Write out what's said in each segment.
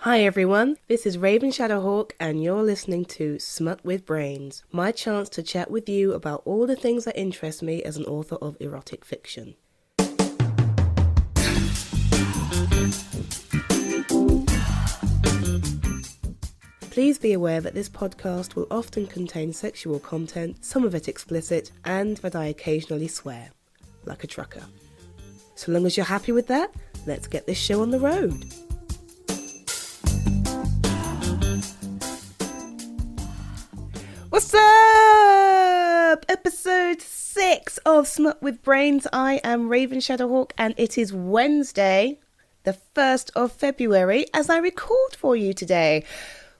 Hi everyone, this is Raven Shadowhawk and you're listening to Smut with Brains, my chance to chat with you about all the things that interest me as an author of erotic fiction. Please be aware that this podcast will often contain sexual content, some of it explicit, and that I occasionally swear, like a trucker. So long as you're happy with that, let's get this show on the road. What's up? Episode 6 of Smut with Brains. I am Raven Shadowhawk and it is Wednesday, the 1st of February, as I record for you today.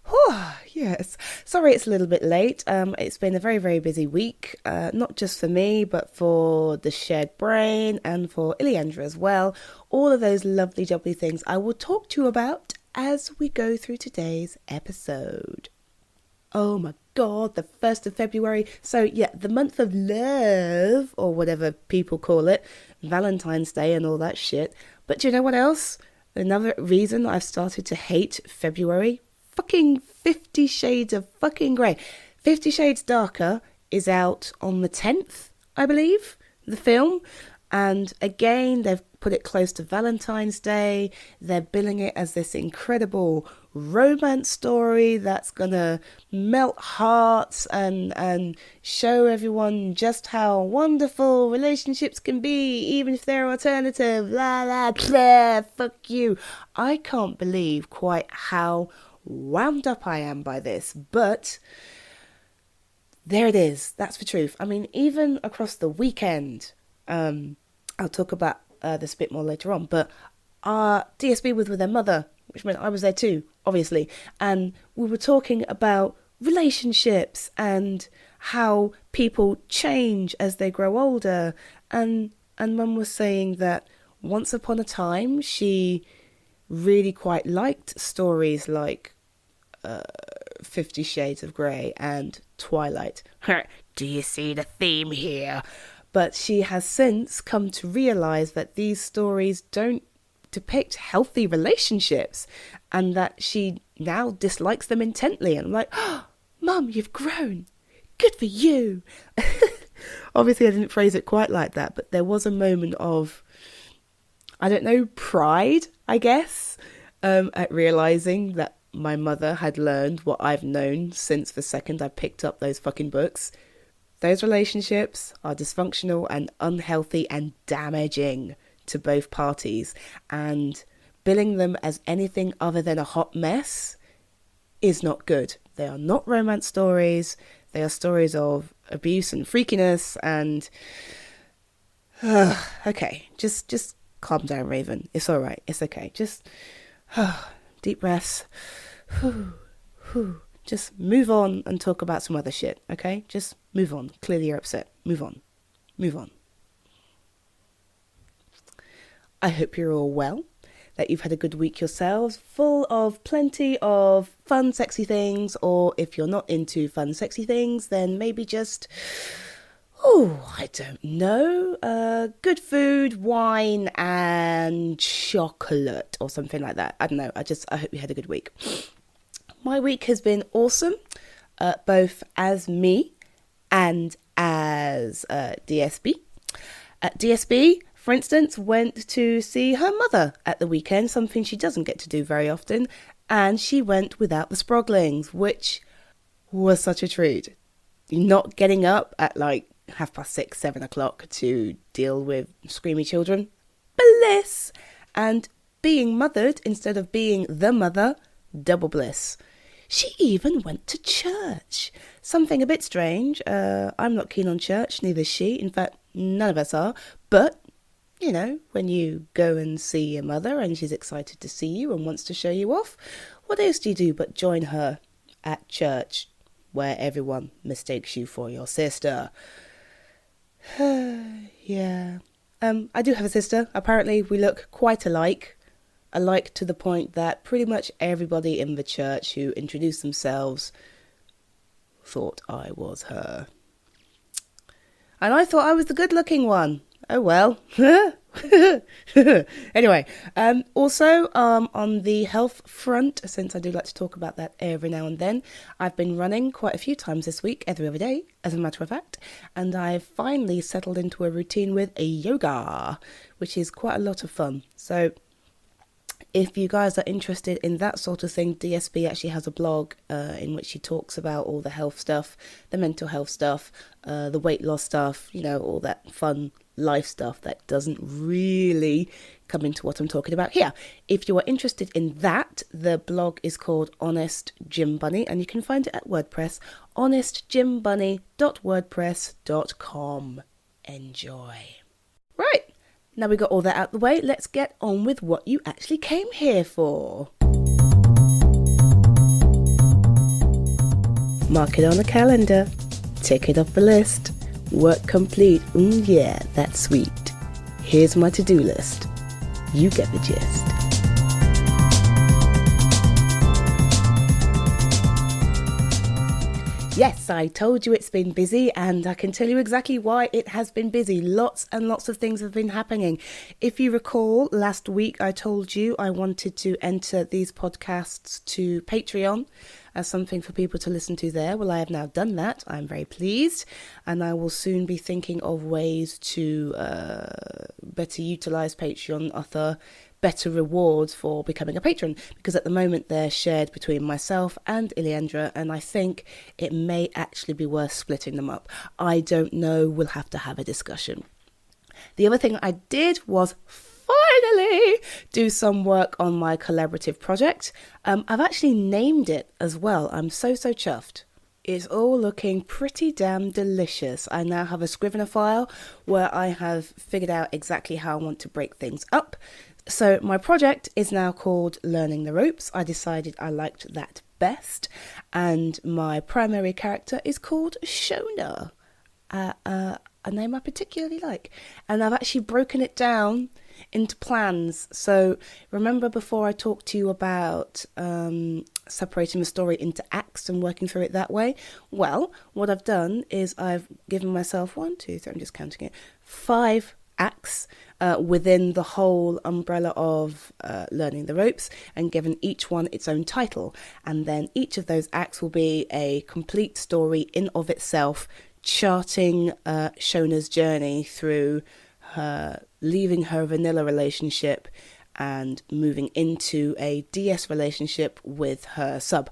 Whew, yes. Sorry it's a little bit late. It's been a very, very busy week, not just for me, but for the shared brain and for Ileandra as well. All of those lovely, jubbly things I will talk to you about as we go through today's episode. Oh my God, the 1st of February. So yeah, the month of love, or whatever people call it, Valentine's Day and all that shit. But do you know what else? Another reason I've started to hate February? Fucking 50 Shades of fucking grey. 50 Shades Darker is out on the 10th, I believe, the film. And again, they've put it close to Valentine's Day. They're billing it as this incredible romance story that's gonna melt hearts and show everyone just how wonderful relationships can be, even if they're alternative. La la blah, fuck you. I can't believe quite how wound up I am by this, but there it is. That's the truth. I mean, even across the weekend, I'll talk about this a bit more later on, but DSB was with their mother, which meant I was there too, obviously, and we were talking about relationships and how people change as they grow older, and Mum was saying that once upon a time she really quite liked stories like 50 Shades of Grey and Twilight. Do you see the theme here? But she has since come to realise that these stories don't depict healthy relationships and that she now dislikes them intently. And I'm like, oh, Mum, you've grown. Good for you. Obviously, I didn't phrase it quite like that, but there was a moment of, I don't know, pride, I guess, at realising that my mother had learned what I've known since the second I picked up those fucking books. Those relationships are dysfunctional and unhealthy and damaging to both parties, and billing them as anything other than a hot mess is not good. They are not romance stories. They are stories of abuse and freakiness and... okay, just calm down, Raven. It's all right. It's okay. Just deep breaths. Just move on and talk about some other shit, okay? Just move on. Clearly you're upset. Move on. Move on. I hope you're all well, that you've had a good week yourselves, full of plenty of fun, sexy things, or if you're not into fun, sexy things, then maybe just, I don't know, good food, wine, and chocolate, or something like that. I don't know. I hope you had a good week. My week has been awesome, both as me and as DSB. DSB, for instance, went to see her mother at the weekend, something she doesn't get to do very often, and she went without the Sproglings, which was such a treat. Not getting up at like 6:30, 7 o'clock to deal with screamy children. Bliss! And being mothered instead of being the mother, double bliss. She even went to church. Something a bit strange. I'm not keen on church, neither is she. In fact, none of us are. But, you know, when you go and see your mother and she's excited to see you and wants to show you off, what else do you do but join her at church where everyone mistakes you for your sister? Yeah. I do have a sister. Apparently we look quite alike. Alike to the point that pretty much everybody in the church who introduced themselves thought I was her. And I thought I was the good-looking one. Oh well, Anyway, also on the health front, since I do like to talk about that every now and then, I've been running quite a few times this week, every other day, as a matter of fact, and I've finally settled into a routine with a yoga, which is quite a lot of fun. So if you guys are interested in that sort of thing, DSB actually has a blog in which she talks about all the health stuff, the mental health stuff, the weight loss stuff, all that fun life stuff that doesn't really come into what I'm talking about here. If you are interested in that, the blog is called Honest Gym Bunny, and you can find it at WordPress, honestgymbunny.wordpress.com. Enjoy. Right. Now we got all that out the way, let's get on with what you actually came here for. Mark it on the calendar, tick it off the list. Work complete, yeah, that's sweet. Here's my to-do list. You get the gist. Yes, I told you it's been busy, and I can tell you exactly why it has been busy. Lots and lots of things have been happening. If you recall, last week I told you I wanted to enter these podcasts to Patreon as something for people to listen to there. Well, I have now done that. I'm very pleased, and I will soon be thinking of ways to better utilise Patreon, offer better rewards for becoming a patron, because at the moment they're shared between myself and Ileandra, and I think it may actually be worth splitting them up. I don't know, we'll have to have a discussion. The other thing I did was finally do some work on my collaborative project. I've actually named it as well. I'm so chuffed. It's all looking pretty damn delicious. I now have a Scrivener file where I have figured out exactly how I want to break things up. So my project is now called Learning the Ropes. I decided I liked that best. And my primary character is called Shona, a name I particularly like. And I've actually broken it down into plans. So remember before I talked to you about separating the story into acts and working through it that way? Well, what I've done is I've given myself 1, 2, 3, I'm just counting it, 5 acts within the whole umbrella of Learning the Ropes, and given each one its own title. And then each of those acts will be a complete story in of itself, charting Shona's journey through her leaving her vanilla relationship and moving into a DS relationship with her sub.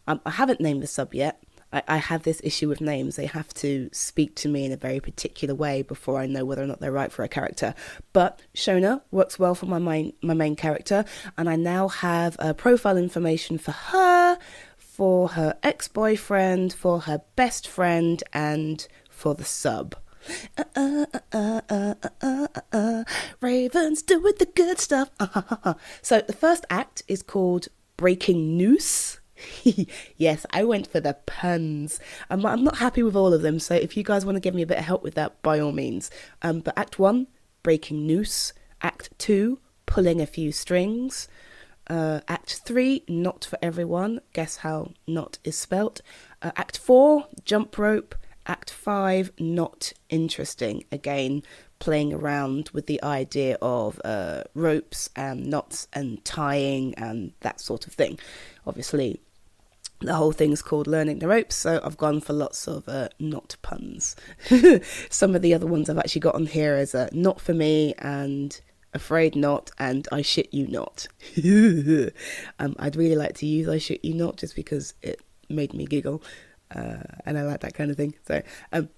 I haven't named the sub yet. I have this issue with names. They have to speak to me in a very particular way before I know whether or not they're right for a character. But Shona works well for my main character, and I now have profile information for her ex-boyfriend, for her best friend, and for the sub. Ravens doing the good stuff. So the first act is called Breaking News. Yes, I went for the puns. I'm not happy with all of them, so if you guys want to give me a bit of help with that, by all means. But Act 1, Breaking Noose. Act 2, Pulling a Few Strings. Act 3, Not for Everyone. Guess how not is spelt. Act 4, Jump Rope. Act 5, Not Interesting. Again, playing around with the idea of ropes and knots and tying and that sort of thing. Obviously, the whole thing's called Learning the Ropes, so I've gone for lots of not puns. Some of the other ones I've actually got on here is Not For Me and Afraid Not and I Shit You Not. I'd really like to use I Shit You Not just because it made me giggle. And I like that kind of thing. So,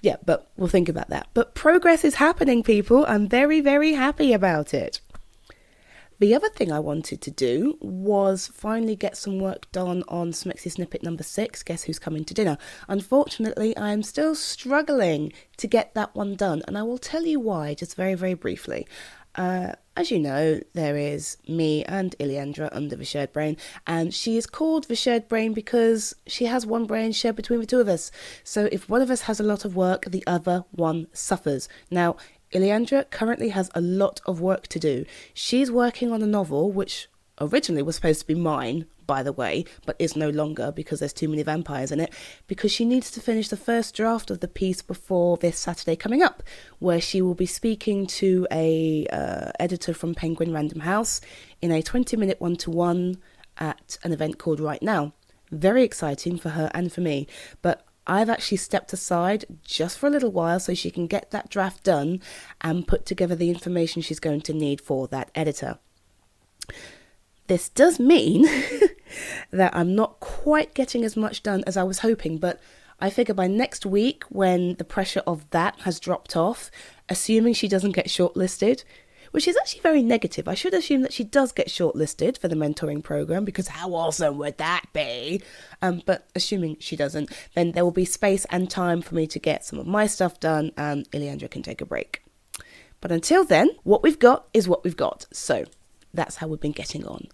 yeah, but we'll think about that. But progress is happening, people. I'm very, very happy about it. The other thing I wanted to do was finally get some work done on Smexy Snippet number 6, Guess Who's Coming to Dinner. Unfortunately, I am still struggling to get that one done, and I will tell you why, just very, very briefly. As you know, there is me and Ileandra under the shared brain, and she is called the shared brain because she has one brain shared between the two of us. So if one of us has a lot of work, the other one suffers. Now, Ileandra currently has a lot of work to do. She's working on a novel which originally was supposed to be mine, by the way, but is no longer because there's too many vampires in it, because she needs to finish the first draft of the piece before this Saturday coming up, where she will be speaking to a editor from Penguin Random House in a 20-minute one-to-one at an event called Right Now. Very exciting for her and for me, but I've actually stepped aside just for a little while so she can get that draft done and put together the information she's going to need for that editor. This does mean that I'm not quite getting as much done as I was hoping, but I figure by next week, when the pressure of that has dropped off, assuming she doesn't get shortlisted, which is actually very negative. I should assume that she does get shortlisted for the mentoring program, because how awesome would that be? But assuming she doesn't, then there will be space and time for me to get some of my stuff done, and Ileandra can take a break. But until then, what we've got is what we've got. So that's how we've been getting on.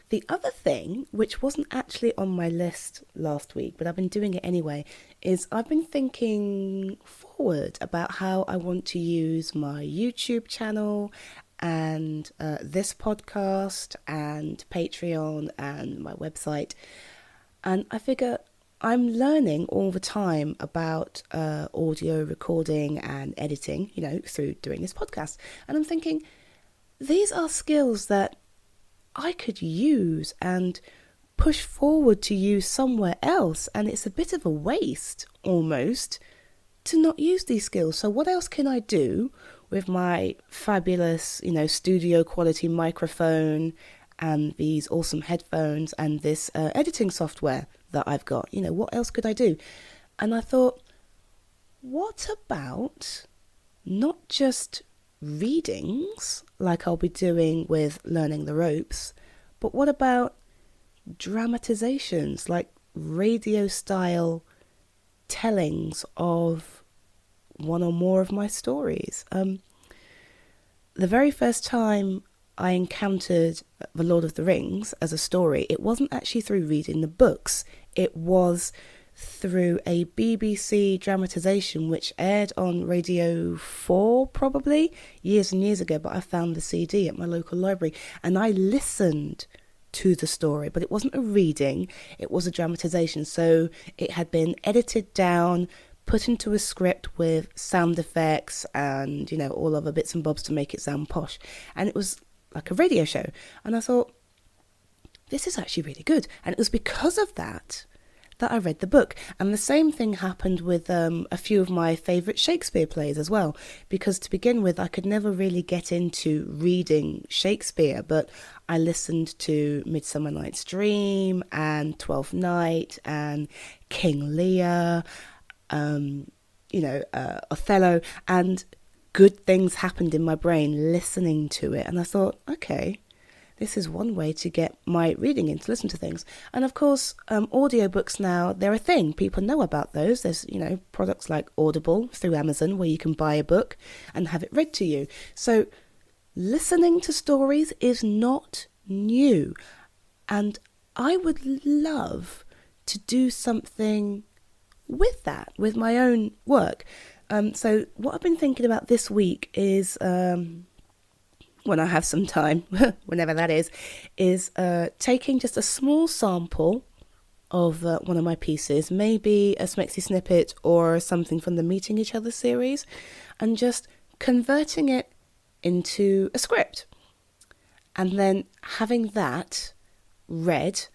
The other thing, which wasn't actually on my list last week, but I've been doing it anyway, is I've been thinking forward about how I want to use my YouTube channel and this podcast and Patreon and my website. And I figure I'm learning all the time about audio recording and editing, through doing this podcast. And I'm thinking, these are skills that I could use and push forward to use somewhere else, and it's a bit of a waste almost to not use these skills. So what else can I do with my fabulous, studio quality microphone and these awesome headphones and this editing software that I've got? What else could I do? And I thought, what about not just readings like I'll be doing with Learning the Ropes, but what about dramatizations, like radio style tellings of one or more of my stories? The very first time I encountered The Lord of the Rings as a story, it wasn't actually through reading the books, it was through a BBC dramatization which aired on Radio 4 probably years and years ago, but I found the CD at my local library and I listened to the story, but it wasn't a reading, it was a dramatization. So it had been edited down, put into a script with sound effects and all other bits and bobs to make it sound posh, and it was like a radio show. And I thought, this is actually really good. And it was because of that I read the book. And the same thing happened with a few of my favourite Shakespeare plays as well, because to begin with I could never really get into reading Shakespeare, but I listened to Midsummer Night's Dream and Twelfth Night and King Lear, Othello, and good things happened in my brain listening to it. And I thought, okay, this is one way to get my reading in, to listen to things. And of course, audiobooks now, they're a thing. People know about those. There's, products like Audible through Amazon where you can buy a book and have it read to you. So listening to stories is not new. And I would love to do something with that, with my own work. So what I've been thinking about this week is, when I have some time, whenever that is taking just a small sample of one of my pieces, maybe a Smexy snippet or something from the Meeting Each Other series, and just converting it into a script. And then having that read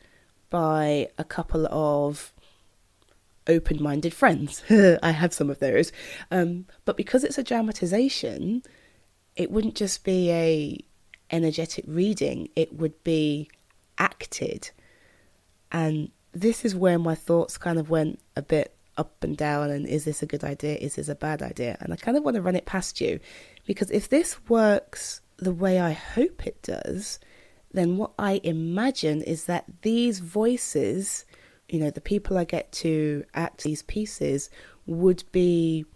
by a couple of open-minded friends. I have some of those. But because it's a dramatization, it wouldn't just be a energetic reading, it would be acted. And this is where my thoughts kind of went a bit up and down, and is this a good idea, is this a bad idea? And I kind of want to run it past you, because if this works the way I hope it does, then what I imagine is that these voices, the people I get to act these pieces would be,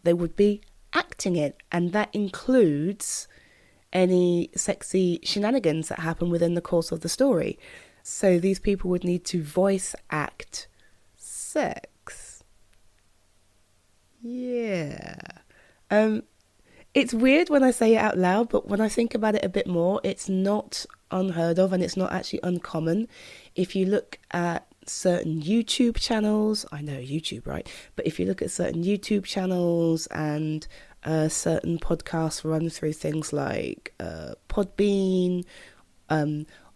they would be acting it, and that includes any sexy shenanigans that happen within the course of the story. So these people would need to voice act sex. Yeah. It's weird when I say it out loud, but when I think about it a bit more, it's not unheard of, and it's not actually uncommon. If you look at certain YouTube channels, I know YouTube, right? But if you look at certain YouTube channels and certain podcasts run through things like Podbean,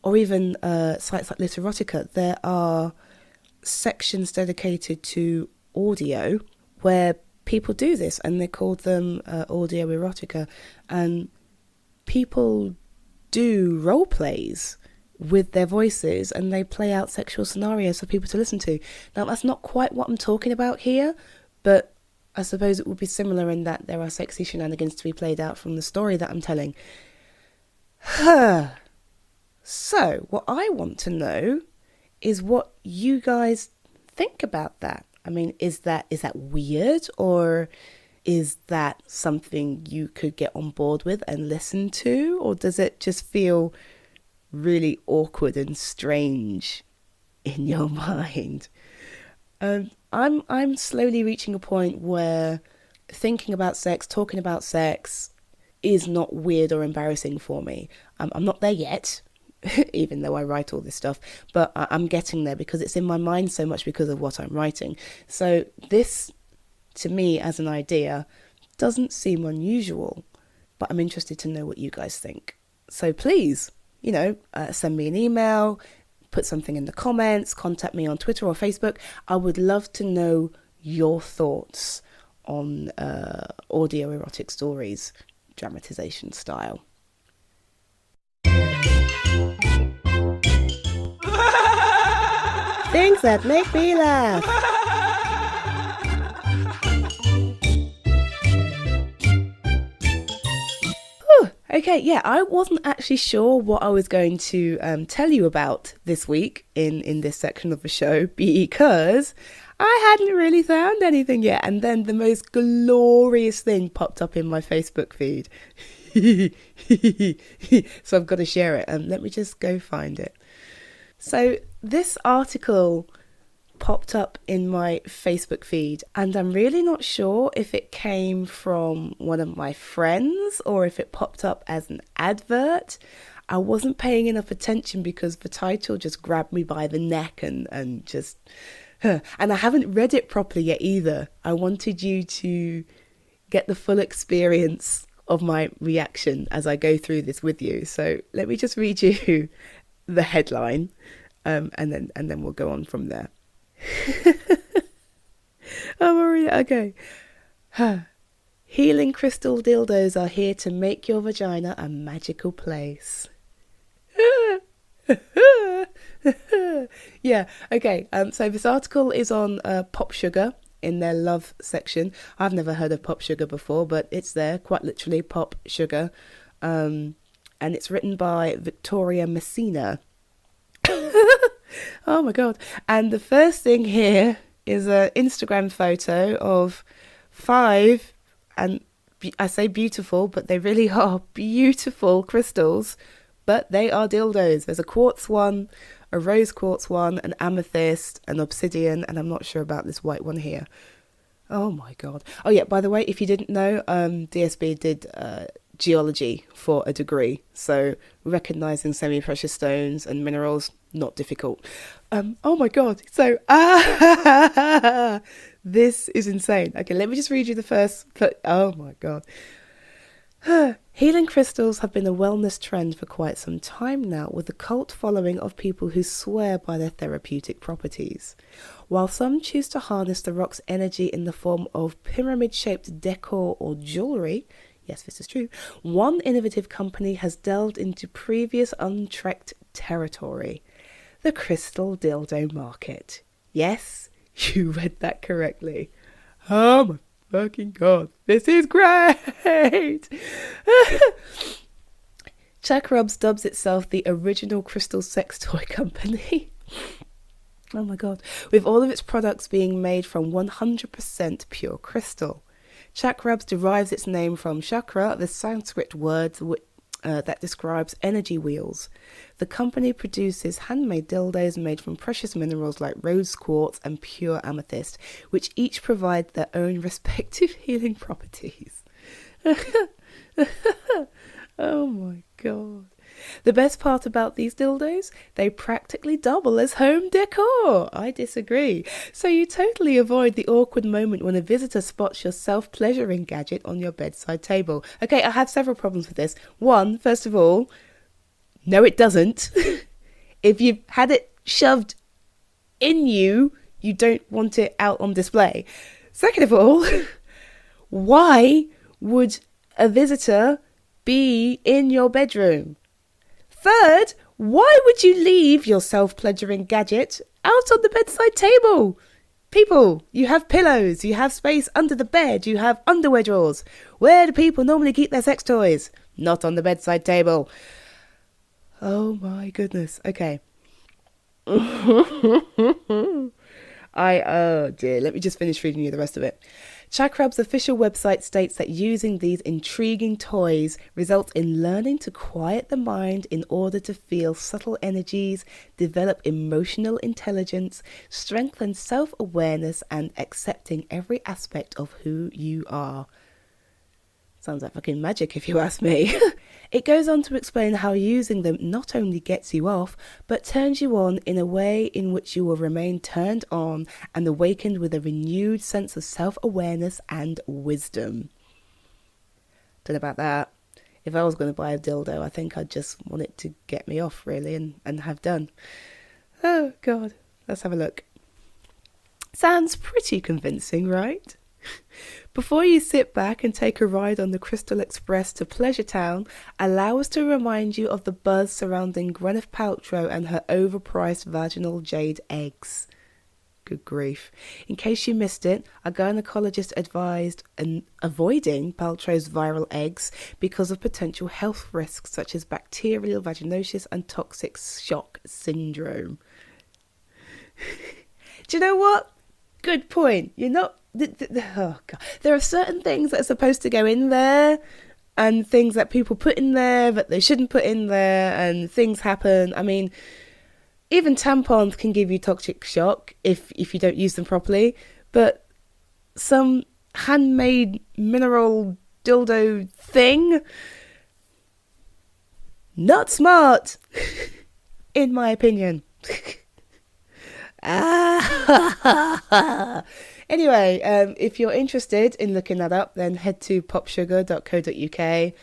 or even sites like Literotica, there are sections dedicated to audio where people do this, and they call them audio erotica, and people do role plays with their voices, and they play out sexual scenarios for people to listen to. Now, that's not quite what I'm talking about here, but I suppose it would be similar in that there are sexy shenanigans to be played out from the story that I'm telling. So, what I want to know is what you guys think about that. I mean, is that weird, or is that something you could get on board with and listen to, or does it just feel really awkward and strange in your mind? I'm slowly reaching a point where thinking about sex, talking about sex, is not weird or embarrassing for me. I'm not there yet, even though I write all this stuff, but I'm getting there because it's in my mind so much because of what I'm writing. So this, to me, as an idea, doesn't seem unusual, but I'm interested to know what you guys think. So please, send me an email, put something in the comments, contact me on Twitter or Facebook. I would love to know your thoughts on audio erotic stories, dramatization style. Things that make me laugh. Okay, yeah, I wasn't actually sure what I was going to tell you about this week in this section of the show, because I hadn't really found anything yet. And then the most glorious thing popped up in my Facebook feed. So I've got to share it. Let me just go find it. So this article popped up in my Facebook feed, and I'm really not sure if it came from one of my friends or if it popped up as an advert. I wasn't paying enough attention because the title just grabbed me by the neck and just... And I haven't read it properly yet either. I wanted you to get the full experience of my reaction as I go through this with you. So let me just read you the headline, and then we'll go on from there. Oh, Maria, okay. Healing crystal dildos are here to make your vagina a magical place. Yeah, okay. So this article is on Pop Sugar in their love section. I've never heard of Pop Sugar before, but it's there, quite literally, Pop Sugar. And it's written by Victoria Messina. Oh my God. And the first thing here is an Instagram photo of 5, and I say beautiful, but they really are beautiful crystals, but they are dildos. There's a quartz one, a rose quartz one, an amethyst, an obsidian, and I'm not sure about this white one here. Oh my God. Oh yeah, by the way, if you didn't know, DSB did geology for a degree, so recognizing semi-precious stones and minerals, not difficult. Oh my God. So this is insane. Okay, let me just read you the first. Oh my God. Healing crystals have been a wellness trend for quite some time now, with a cult following of people who swear by their therapeutic properties. While some choose to harness the rock's energy in the form of pyramid-shaped decor or jewellery, yes, this is true, one innovative company has delved into previous untrekked territory: the crystal dildo market. Yes, you read that correctly. Oh my fucking God, this is great! Chakrubs dubs itself the original crystal sex toy company. Oh my God. With all of its products being made from 100% pure crystal. Chakrubs derives its name from chakra, the Sanskrit word that describes energy wheels. The company produces handmade dildos made from precious minerals like rose quartz and pure amethyst, which each provide their own respective healing properties. Oh my God. The best part about these dildos, they practically double as home decor. I disagree. So you totally avoid the awkward moment when a visitor spots your self-pleasuring gadget on your bedside table. Okay, I have several problems with this. One, first of all, no, it doesn't. If you've had it shoved in you, you don't want it out on display. Second of all, why would a visitor be in your bedroom? Third, why would you leave your self-pleasuring gadget out on the bedside table? People, you have pillows, you have space under the bed, you have underwear drawers. Where do people normally keep their sex toys? Not on the bedside table. Oh my goodness. Okay. Oh dear, let me just finish reading you the rest of it. Chakrab's official website states that using these intriguing toys results in learning to quiet the mind in order to feel subtle energies, develop emotional intelligence, strengthen self-awareness, and accepting every aspect of who you are. Sounds like fucking magic if you ask me. It goes on to explain how using them not only gets you off, but turns you on in a way in which you will remain turned on and awakened with a renewed sense of self-awareness and wisdom. Don't know about that. If I was going to buy a dildo, I think I'd just want it to get me off, really, and have done. Oh, God. Let's have a look. Sounds pretty convincing, right? Before you sit back and take a ride on the Crystal Express to Pleasure Town, allow us to remind you of the buzz surrounding Gwyneth Paltrow and her overpriced vaginal jade eggs. Good grief. In case you missed it, a gynecologist advised avoiding Paltrow's viral eggs because of potential health risks such as bacterial vaginosis and toxic shock syndrome. Do you know what? Good point. You're not... Oh God. There are certain things that are supposed to go in there and things that people put in there that they shouldn't put in there, and things happen. I mean, even tampons can give you toxic shock if you don't use them properly, but some handmade mineral dildo thing, not smart, in my opinion. Anyway, if you're interested in looking that up, then head to popsugar.co.uk,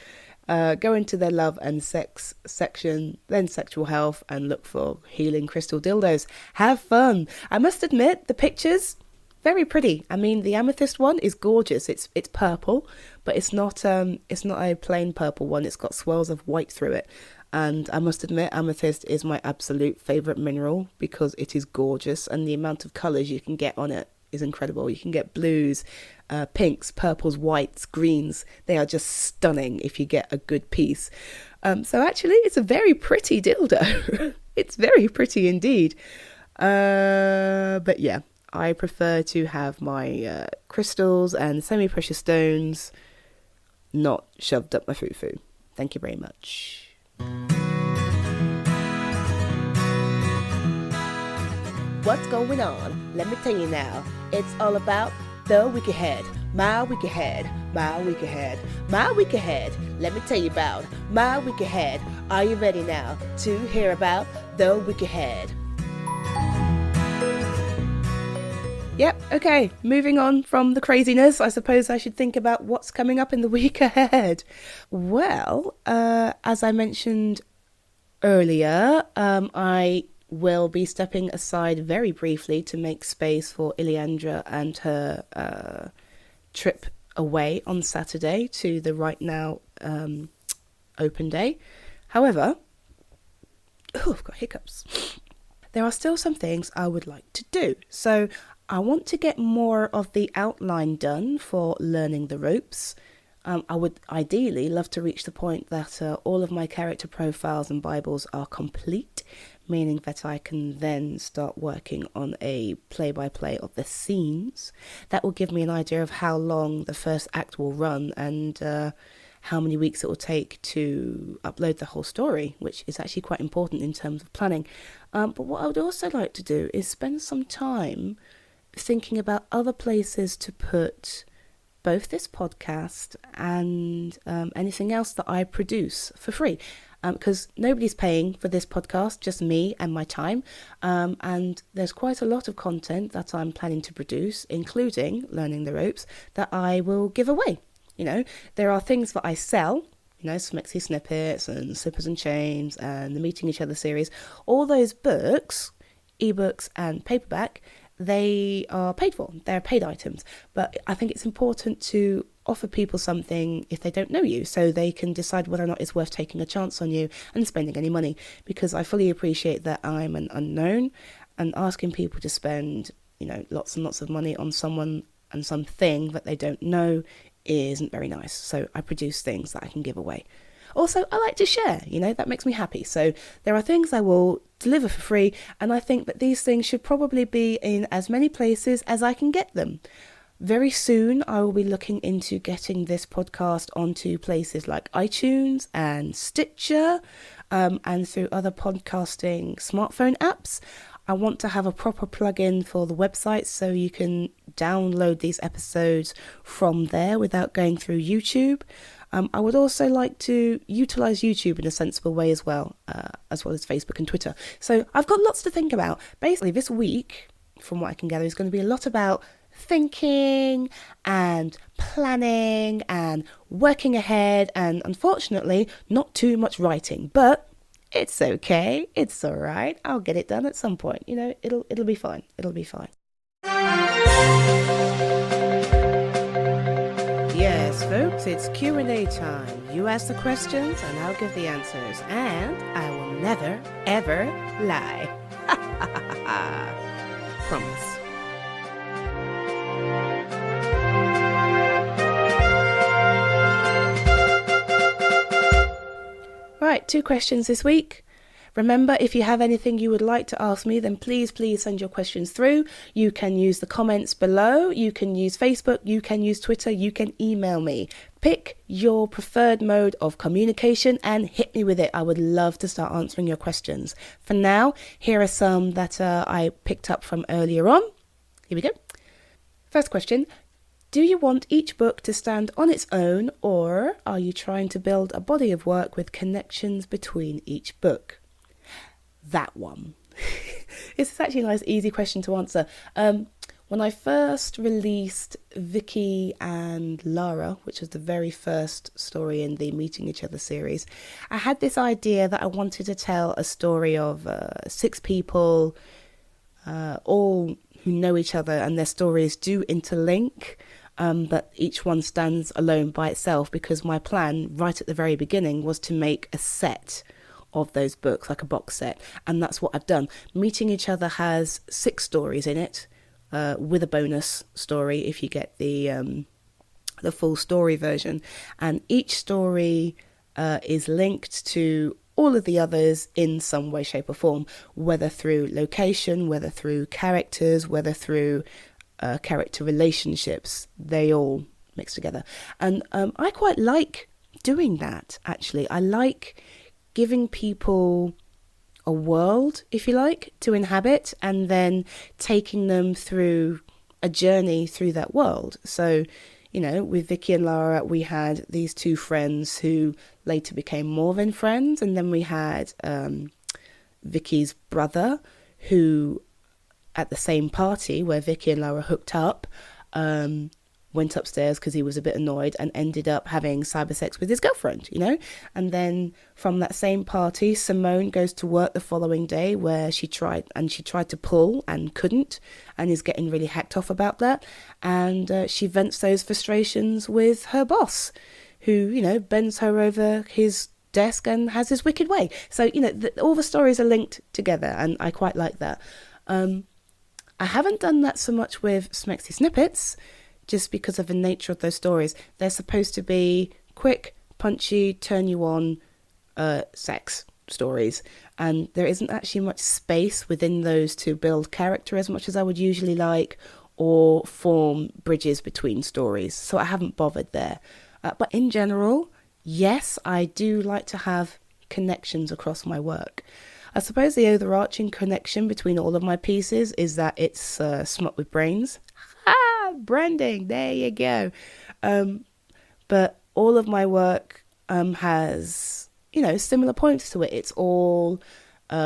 go into their love and sex section, then sexual health, and look for healing crystal dildos. Have fun. I must admit, the pictures, very pretty. I mean, the amethyst one is gorgeous. It's purple, but it's not a plain purple one. It's got swirls of white through it. And I must admit, amethyst is my absolute favourite mineral because it is gorgeous, and the amount of colours you can get on it is incredible. You can get blues, pinks, purples, whites, greens. They are just stunning if you get a good piece. So actually, it's a very pretty dildo. It's very pretty indeed. But yeah, I prefer to have my crystals and semi-precious stones not shoved up my foo-foo. Thank you very much. What's going on? Let me tell you now. It's all about the week ahead. My week ahead. My week ahead. My week ahead. Let me tell you about my week ahead. Are you ready now to hear about the week ahead? Yep, okay. Moving on from the craziness, I suppose I should think about what's coming up in the week ahead. Well, as I mentioned earlier, I will be stepping aside very briefly to make space for Ileandra and her trip away on Saturday to the Right Now open day. However, I've got hiccups. There are still some things I would like to do. So I want to get more of the outline done for learning the ropes. I would ideally love to reach the point that all of my character profiles and Bibles are complete, meaning that I can then start working on a play-by-play of the scenes. That will give me an idea of how long the first act will run and how many weeks it will take to upload the whole story, which is actually quite important in terms of planning. But what I would also like to do is spend some time thinking about other places to put both this podcast and anything else that I produce for free. because nobody's paying for this podcast, just me and my time. And there's quite a lot of content that I'm planning to produce, including Learning the Ropes, that I will give away. There are things that I sell, Smexy Snippets and Slippers and Chains and the Meeting Each Other series. All those books, ebooks and paperback, they are paid for. They're paid items. But I think it's important to offer people something if they don't know you, so they can decide whether or not it's worth taking a chance on you and spending any money. Because I fully appreciate that I'm an unknown, and asking people to spend, lots and lots of money on someone and something that they don't know isn't very nice. So I produce things that I can give away. Also, I like to share, that makes me happy. So there are things I will deliver for free, and I think that these things should probably be in as many places as I can get them. Very soon, I will be looking into getting this podcast onto places like iTunes and Stitcher, and through other podcasting smartphone apps. I want to have a proper plugin for the website so you can download these episodes from there without going through YouTube. I would also like to utilize YouTube in a sensible way as well as Facebook and Twitter. So I've got lots to think about. Basically, this week, from what I can gather, is going to be a lot about thinking and planning and working ahead, and unfortunately, not too much writing. But it's okay. It's all right. I'll get it done at some point. It'll be fine. It'll be fine. Yes, folks, it's Q&A time. You ask the questions and I'll give the answers. And I will never, ever lie. Promise. Right, 2 questions this week. Remember, if you have anything you would like to ask me, then please send your questions through. You can use the comments below, you can use Facebook, you can use Twitter, you can email me. Pick your preferred mode of communication and hit me with it. I would love to start answering your questions. For now, here are some that I picked up from earlier on. Here we go. First question. Do you want each book to stand on its own, or are you trying to build a body of work with connections between each book? That one. It's actually a nice, easy question to answer. When I first released Vicky and Lara, which was the very first story in the Meeting Each Other series, I had this idea that I wanted to tell a story of 6 people, all who know each other, and their stories do interlink. But each one stands alone by itself, because my plan right at the very beginning was to make a set of those books, like a box set, and that's what I've done. Meeting Each Other has 6 stories in it, with a bonus story if you get the full story version, and each story is linked to all of the others in some way, shape or form, whether through location, whether through characters, whether through character relationships. They all mix together, and I quite like doing that. Actually, I like giving people a world, if you like, to inhabit, and then taking them through a journey through that world. So, with Vicky and Lara, we had these 2 friends who later became more than friends, and then we had Vicky's brother, who at the same party where Vicky and Lara hooked up, went upstairs because he was a bit annoyed and ended up having cyber sex with his girlfriend, And then from that same party, Simone goes to work the following day, where she tried to pull and couldn't, and is getting really hacked off about that. And she vents those frustrations with her boss, who, bends her over his desk and has his wicked way. So, all the stories are linked together, and I quite like that. I haven't done that so much with Smexy Snippets, just because of the nature of those stories. They're supposed to be quick, punchy, turn you on sex stories, and there isn't actually much space within those to build character as much as I would usually like, or form bridges between stories, so I haven't bothered there. But in general, yes, I do like to have connections across my work. I suppose the overarching connection between all of my pieces is that it's Smut with Brains. Branding, there you go. But all of my work has, similar points to it. It's all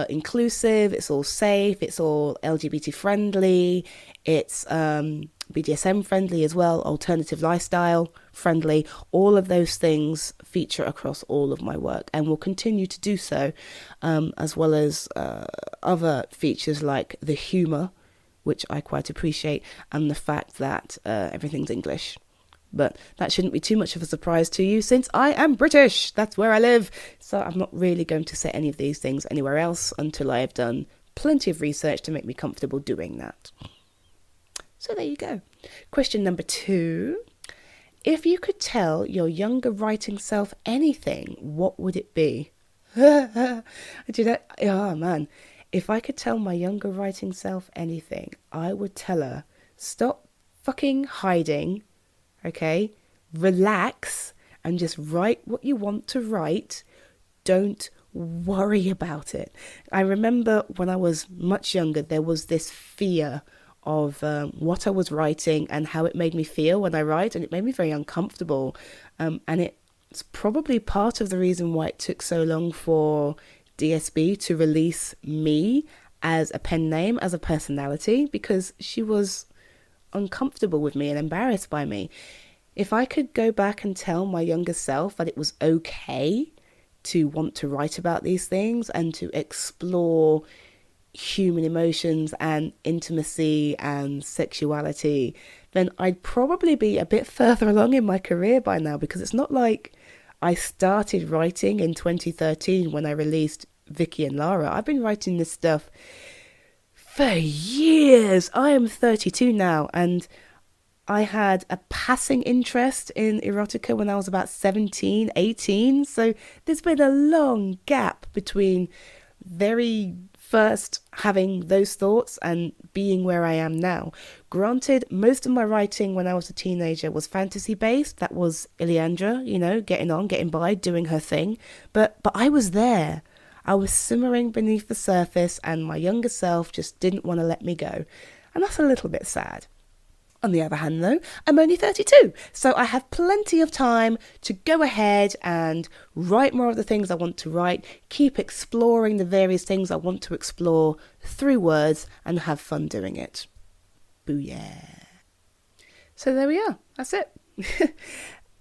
inclusive, it's all safe, it's all LGBT friendly, it's BDSM friendly as well, alternative lifestyle friendly. All of those things feature across all of my work and will continue to do so, as well as other features like the humour, which I quite appreciate, and the fact that everything's English. But that shouldn't be too much of a surprise to you since I am British. That's where I live. So I'm not really going to say any of these things anywhere else until I have done plenty of research to make me comfortable doing that. So there you go. Question number 2. If you could tell your younger writing self anything, what would it be? Oh man. If I could tell my younger writing self anything, I would tell her, stop fucking hiding. Okay, relax and just write what you want to write. Don't worry about it. I remember when I was much younger, there was this fear of what I was writing and how it made me feel when I write, and it made me very uncomfortable. And it's probably part of the reason why it took so long for DSB to release me as a pen name, as a personality, because she was uncomfortable with me and embarrassed by me. If I could go back and tell my younger self that it was okay to want to write about these things and to explore human emotions and intimacy and sexuality, then I'd probably be a bit further along in my career by now, because it's not like I started writing in 2013 when I released Vicky and Lara. I've been writing this stuff for years. I am 32 now, and I had a passing interest in erotica when I was about 17, 18. So there's been a long gap between very first having those thoughts and being where I am now. Granted, most of my writing when I was a teenager was fantasy based. That was Ileandra, getting on, getting by, doing her thing. But I was there. I was simmering beneath the surface, and my younger self just didn't want to let me go. And that's a little bit sad. On the other hand, though, I'm only 32, so I have plenty of time to go ahead and write more of the things I want to write, keep exploring the various things I want to explore through words, and have fun doing it. Booyah. So there we are. That's it.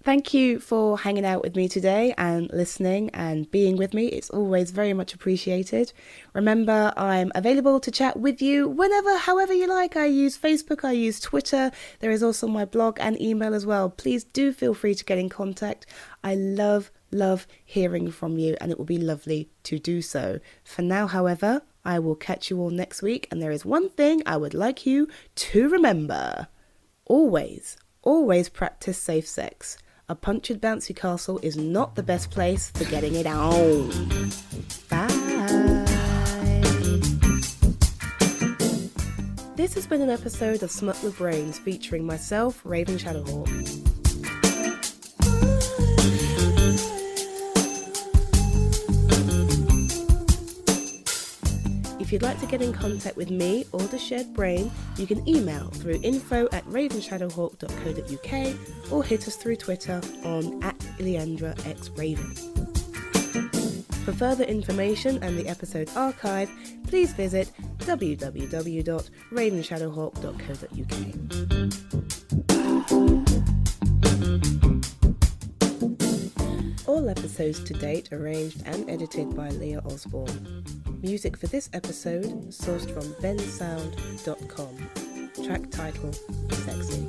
Thank you for hanging out with me today and listening and being with me. It's always very much appreciated. Remember, I'm available to chat with you whenever, however you like. I use Facebook, I use Twitter. There is also my blog and email as well. Please do feel free to get in contact. I love hearing from you, and it will be lovely to do so. For now, however, I will catch you all next week, and there is one thing I would like you to remember. Always practice safe sex. A punctured bouncy castle is not the best place for getting it on. Bye. This has been an episode of Smut with Brains featuring myself, Raven Shadowhawk. If you'd like to get in contact with me or the Shared Brain, you can email through info@ravenshadowhawk.co.uk or hit us through Twitter on @IleandraXRaven. For further information and the episode archive, please visit www.ravenshadowhawk.co.uk. All episodes to date arranged and edited by Leah Osborne. Music for this episode sourced from bensound.com. Track title, Sexy.